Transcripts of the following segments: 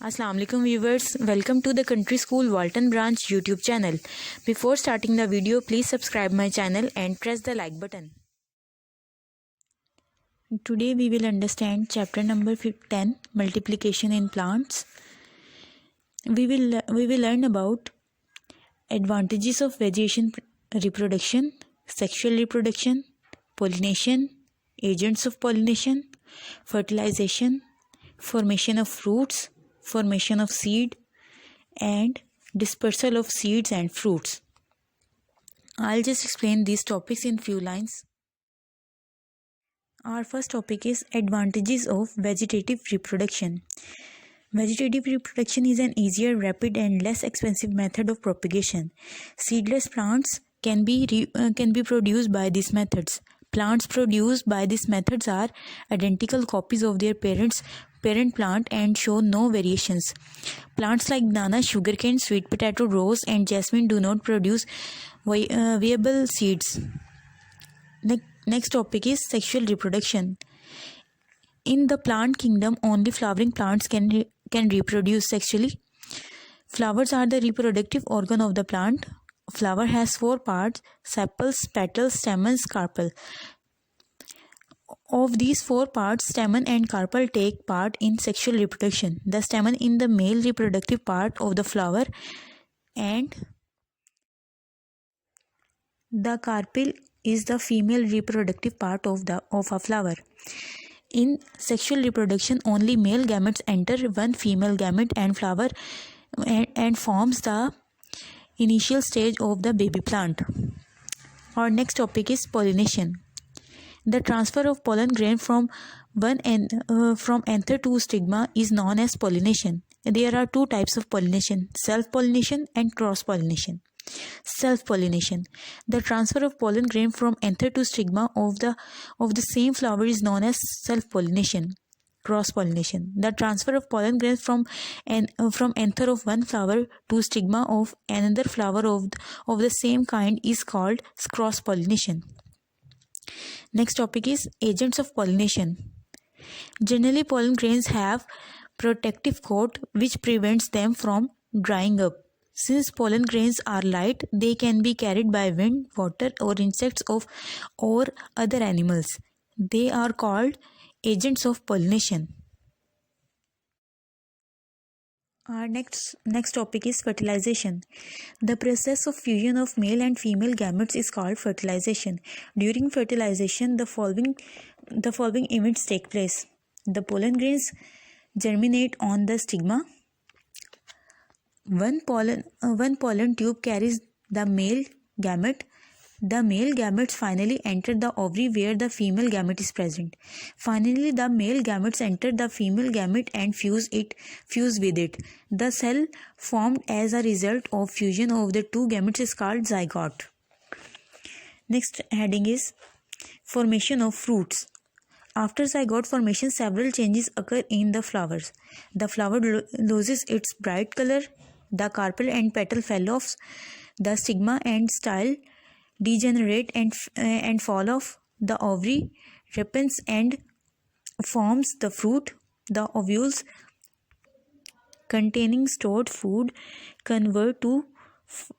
Assalamu alaikum viewers, welcome to the Country School Walton Branch YouTube channel. Before starting the video, please subscribe my channel and press the like button. Today we will understand chapter number 10, multiplication in plants. We will learn about advantages of vegetation reproduction, sexual reproduction, pollination, agents of pollination, fertilization, formation of fruits, formation of seed, and dispersal of seeds and fruits. I'll just explain these topics in few lines. Our first topic is advantages of vegetative reproduction. Vegetative reproduction is an easier, rapid, and less expensive method of propagation. Seedless plants can be produced by these methods. Plants produced by these methods are identical copies of their parent plant and show no variations. Plants like banana, sugarcane, sweet potato, rose, and jasmine do not produce viable seeds. Next topic is sexual reproduction. In the plant kingdom, only flowering plants can reproduce sexually. Flowers are the reproductive organ of the plant. Flower has 4 parts: sepals, petals, stamens, carpel. Of these 4 parts, stamen and carpel take part in sexual reproduction. The stamen in the male reproductive part of the flower and the carpel is the female reproductive part of a flower. In sexual reproduction, only male gametes enter one female gamete and flower and forms the initial stage of the baby plant. Our next topic is pollination. The transfer of pollen grain from anther to stigma is known as pollination. There are 2 types of pollination: self-pollination and cross-pollination. Self-pollination. The transfer of pollen grain from anther to stigma of the same flower is known as self-pollination. Cross-pollination. The transfer of pollen grains from anther of one flower to stigma of another flower of the same kind is called cross-pollination. Next topic is agents of pollination. Generally, pollen grains have protective coat which prevents them from drying up. Since pollen grains are light, they can be carried by wind, water, or insects or other animals. They are called agents of pollination. Our next topic is fertilization. The process of fusion of male and female gametes is called fertilization. During fertilization, the following events take place. The pollen grains germinate on the stigma. One pollen tube carries the male gamete. The male gametes finally enter the ovary where the female gamete is present. Finally, the male gametes enter the female gamete and fuse with it. The cell formed as a result of fusion of the 2 gametes is called zygote. Next heading is formation of fruits. After zygote formation, several changes occur in the flowers. The flower loses its bright color. The carpel and petal fall off. The stigma and style degenerate and fall off. The ovary ripens and forms the fruit. The ovules containing stored food convert to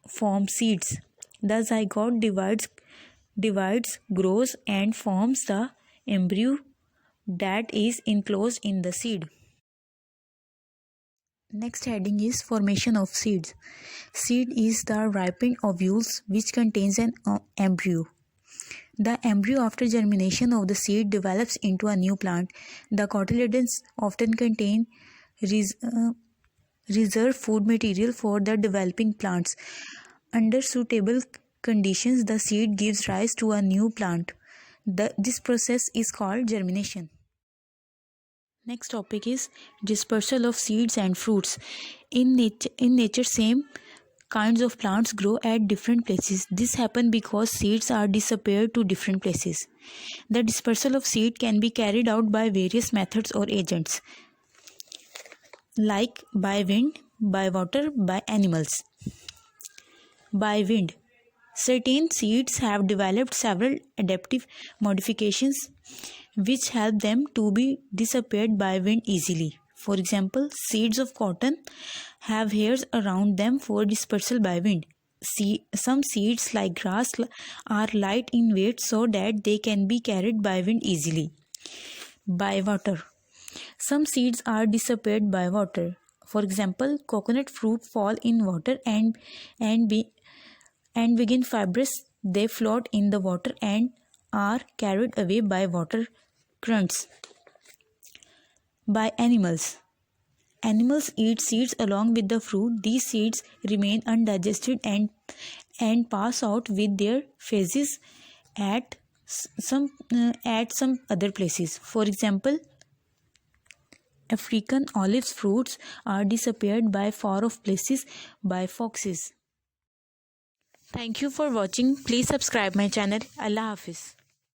form seeds. The zygote divides, grows, and forms the embryo that is enclosed in the seed. Next heading is formation of seeds. Seed is the ripened ovules which contains an embryo. The embryo after germination of the seed develops into a new plant. The cotyledons often contain reserve food material for the developing plants. Under suitable conditions, the seed gives rise to a new plant. This process is called germination. Next topic is dispersal of seeds and fruits. In nature, same kinds of plants grow at different places. This happens because seeds are dispersed to different places. The dispersal of seed can be carried out by various methods or agents, like by wind, by water, by animals. By wind. Certain seeds have developed several adaptive modifications which help them to be dispersed by wind easily. For example, seeds of cotton have hairs around them for dispersal by wind. Some seeds like grass are light in weight so that they can be carried by wind easily. By water. Some seeds are disappeared by water. For example, coconut fruit fall in water and begin fibrous. They float in the water and are carried away by water currents. By animals. Animals eat seeds along with the fruit. These seeds remain undigested and pass out with their feces at some other places. For example, African olive fruits are disappeared by far off places by foxes. Thank you for watching. Please subscribe my channel. Allah Hafiz.